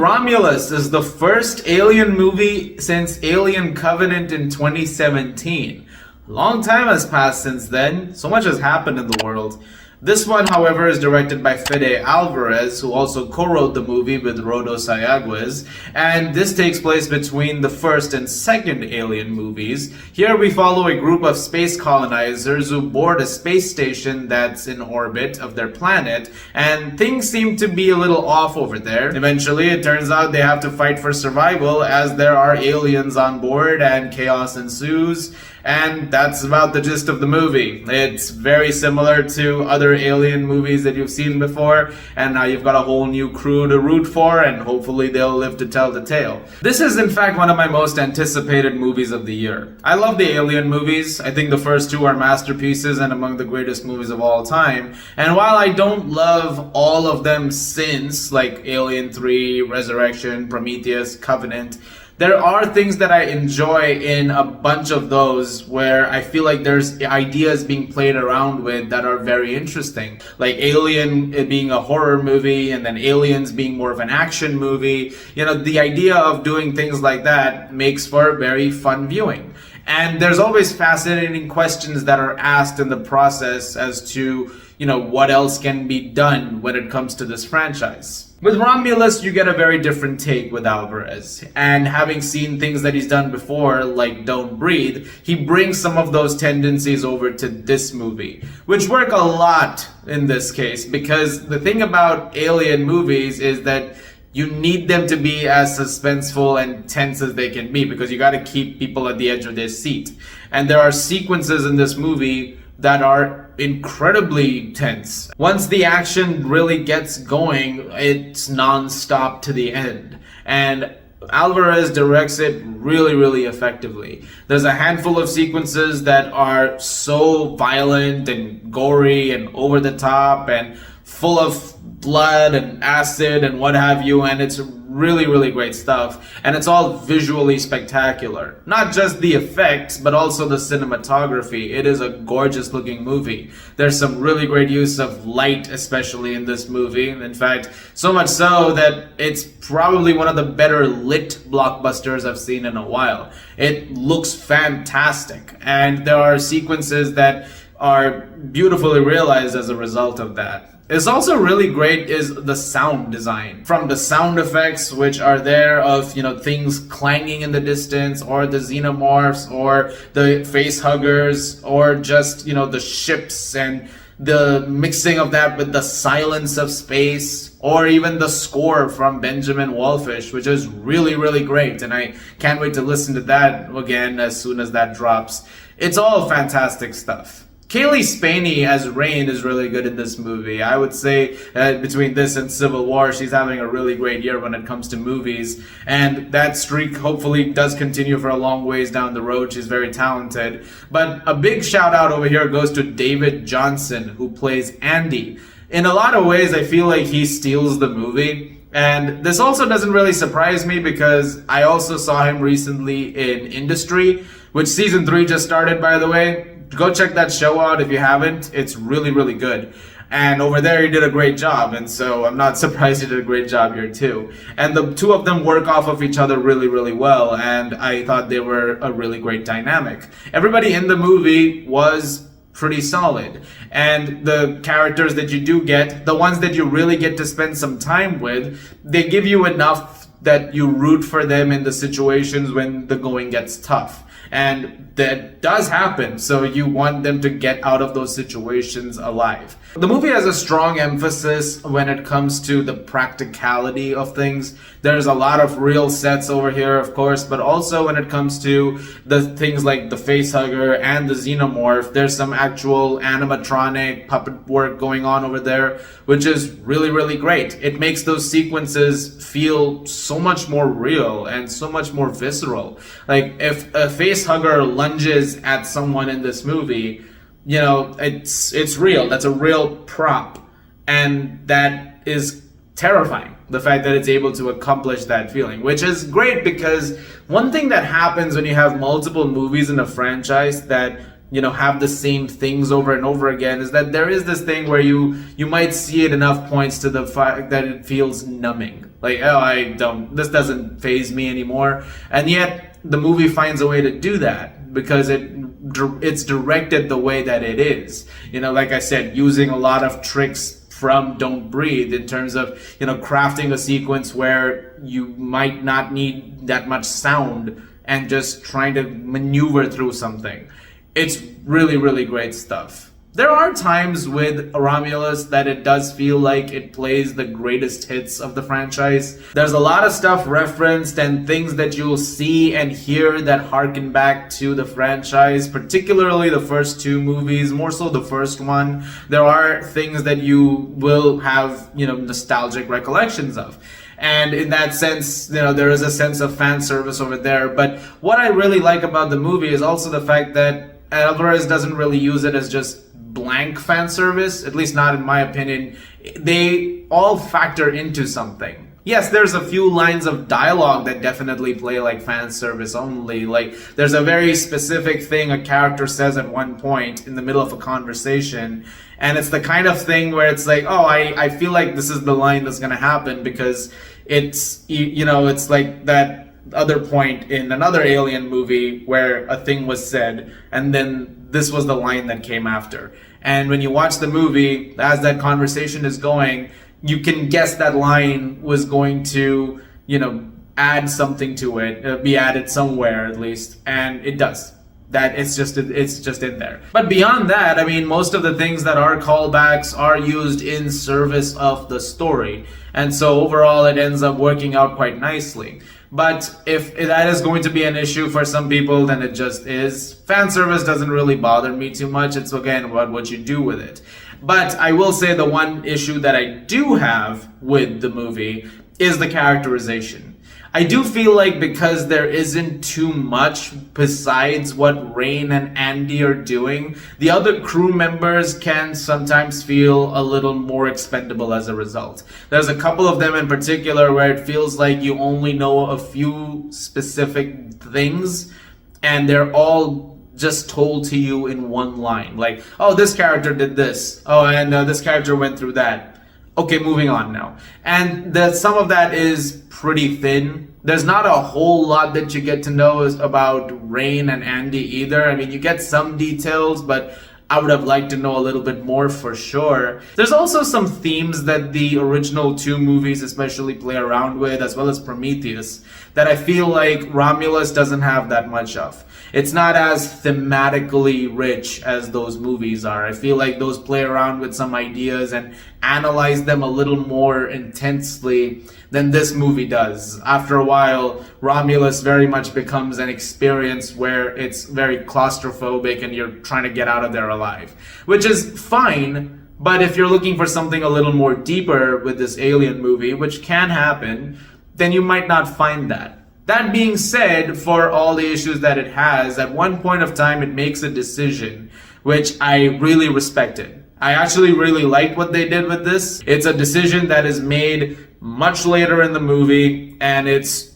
Romulus is the first Alien movie since Alien Covenant in 2017. A long time has passed since then. So much has happened in the world. This one, however, is directed by Fede Alvarez, who also co-wrote the movie with Rodo Sayagues, and this takes place between the first and second Alien movies. Here we follow a group of space colonizers who board a space station that's in orbit of their planet, and things seem to be a little off over there. Eventually, it turns out they have to fight for survival as there are aliens on board and chaos ensues. And that's about the gist of the movie. It's very similar to other Alien movies that you've seen before, and now you've got a whole new crew to root for, and hopefully they'll live to tell the tale. This is in fact one of my most anticipated movies of the year. I love the Alien movies. I think the first two are masterpieces and among the greatest movies of all time. And while I don't love all of them since, like Alien 3, Resurrection, Prometheus, Covenant, there are things that I enjoy in a bunch of those where I feel like there's ideas being played around with that are very interesting. Like Alien it being a horror movie and then Aliens being more of an action movie. You know, the idea of doing things like that makes for very fun viewing. And there's always fascinating questions that are asked in the process as to, you know, what else can be done when it comes to this franchise. With Romulus, you get a very different take with Alvarez, and having seen things that he's done before, like Don't Breathe, he brings some of those tendencies over to this movie, which work a lot in this case, because the thing about Alien movies is that you need them to be as suspenseful and tense as they can be, because you got to keep people at the edge of their seat. And there are sequences in this movie that are incredibly tense. Once the action really gets going, it's non-stop to the end. And Alvarez directs it really effectively. There's a handful of sequences that are so violent and gory and over the top and full of blood and acid and what have you, and it's really great stuff, and it's all visually spectacular. Not just the effects, but also the cinematography. It is a gorgeous looking movie. There's some really great use of light, especially in this movie. In fact, so much so that it's probably one of the better lit blockbusters I've seen in a while. It looks fantastic, and there are sequences that are beautifully realized as a result of that. It's also really great is the sound design. From the sound effects which are there of, you know, things clanging in the distance, or the xenomorphs, or the face huggers, or just, you know, the ships and the mixing of that with the silence of space, or even the score from Benjamin Wallfish, which is really great, and I can't wait to listen to that again as soon as that drops. It's all fantastic stuff. Kaylee Spaney as Rain is really good in this movie. I would say between this and Civil War, she's having a really great year when it comes to movies. And that streak hopefully does continue for a long ways down the road. She's very talented. But a big shout out over here goes to David Johnson, who plays Andy. In a lot of ways, I feel like he steals the movie. And this also doesn't really surprise me because I also saw him recently in Industry, which season 3 just started, by the way. Go check that show out if you haven't. It's really good. And over there he did a great job, and so I'm not surprised he did a great job here too. And the two of them work off of each other really well, and I thought they were a really great dynamic. Everybody in the movie was pretty solid, and the characters that you do get, the ones that you really get to spend some time with, they give you enough that you root for them in the situations when the going gets tough. And that does happen, so you want them to get out of those situations alive. The movie has a strong emphasis when it comes to the practicality of things. There's a lot of real sets over here, of course, but also when it comes to the things like the facehugger and the xenomorph, there's some actual animatronic puppet work going on over there, which is really great. It makes those sequences feel so much more real and so much more visceral. Like if a facehugger lunges at someone in this movie, you know, it's real. That's a real prop, and that is terrifying. The fact that it's able to accomplish that feeling, which is great, because one thing that happens when you have multiple movies in a franchise that, you know, have the same things over and over again is that there is this thing where you might see it enough points to the fact that it feels numbing. Like, oh, this doesn't faze me anymore. And yet the movie finds a way to do that because it's directed the way that it is. You know, like I said, using a lot of tricks from Don't Breathe in terms of, you know, crafting a sequence where you might not need that much sound and just trying to maneuver through something. It's really, really great stuff. There are times with Romulus that it does feel like it plays the greatest hits of the franchise. There's a lot of stuff referenced and things that you'll see and hear that harken back to the franchise, particularly the first two movies, more so the first one. There are things that you will have, you know, nostalgic recollections of. And in that sense, you know, there is a sense of fan service over there. But what I really like about the movie is also the fact that Alvarez doesn't really use it as just blank fan service, at least not in my opinion. They all factor into something. Yes, there's a few lines of dialogue that definitely play like fan service only. Like, there's a very specific thing a character says at one point in the middle of a conversation, and it's the kind of thing where it's like, oh, I feel like this is the line that's gonna happen because it's, you know, it's like that other point in another Alien movie where a thing was said and then this was the line that came after. And when you watch the movie, as that conversation is going, you can guess that line was going to, you know, add something to it, be added somewhere at least, and it does. That it's just in there. But beyond that, I mean, most of the things that are callbacks are used in service of the story, and so overall it ends up working out quite nicely. But if that is going to be an issue for some people, then it just is. Fan service doesn't really bother me too much. It's again about what you do with it. But I will say the one issue that I do have with the movie is the characterization. I do feel like because there isn't too much besides what Rain and Andy are doing, the other crew members can sometimes feel a little more expendable as a result. There's a couple of them in particular where it feels like you only know a few specific things and they're all just told to you in one line. Like, oh, this character did this. Oh, and this character went through that. Okay, moving on now. And some of that is pretty thin. There's not a whole lot that you get to know about Rain and Andy either. I mean, you get some details, but I would have liked to know a little bit more for sure. There's also some themes that the original two movies especially play around with, as well as Prometheus, that I feel like Romulus doesn't have that much of. It's not as thematically rich as those movies are. I feel like those play around with some ideas and analyze them a little more intensely than this movie does. After a while, Romulus very much becomes an experience where it's very claustrophobic and you're trying to get out of there alive, which is fine. But if you're looking for something a little more deeper with this Alien movie, which can happen, then you might not find that. That being said, for all the issues that it has, at one point of time it makes a decision, which I really respected. I actually really liked what they did with this. It's a decision that is made much later in the movie, and it's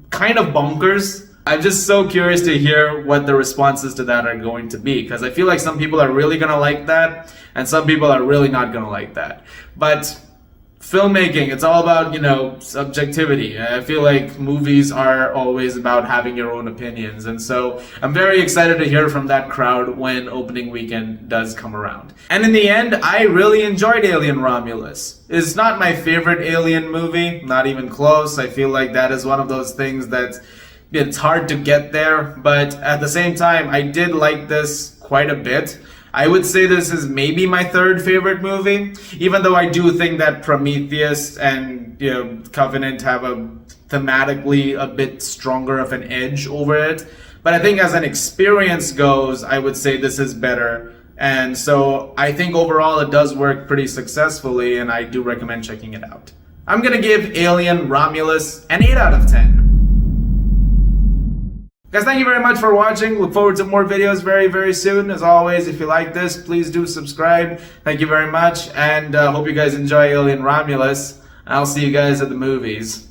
kind of bonkers. I'm just so curious to hear what the responses to that are going to be, because I feel like some people are really gonna like that, and some people are really not gonna like that. But filmmaking, it's all about, you know, subjectivity. I feel like movies are always about having your own opinions, and so I'm very excited to hear from that crowd when opening weekend does come around. And in the end, I really enjoyed Alien Romulus. It's not my favorite Alien movie, not even close. I feel like that is one of those things that it's hard to get there, but at the same time, I did like this quite a bit. I would say this is maybe my third favorite movie, even though I do think that Prometheus and, you know, Covenant have a thematically a bit stronger of an edge over it. But I think as an experience goes, I would say this is better. And so I think overall it does work pretty successfully, and I do recommend checking it out. I'm gonna give Alien Romulus an 8 out of 10. Guys, thank you very much for watching. Look forward to more videos very, very soon. As always, if you like this, please do subscribe. Thank you very much, and hope you guys enjoy Alien Romulus. I'll see you guys at the movies.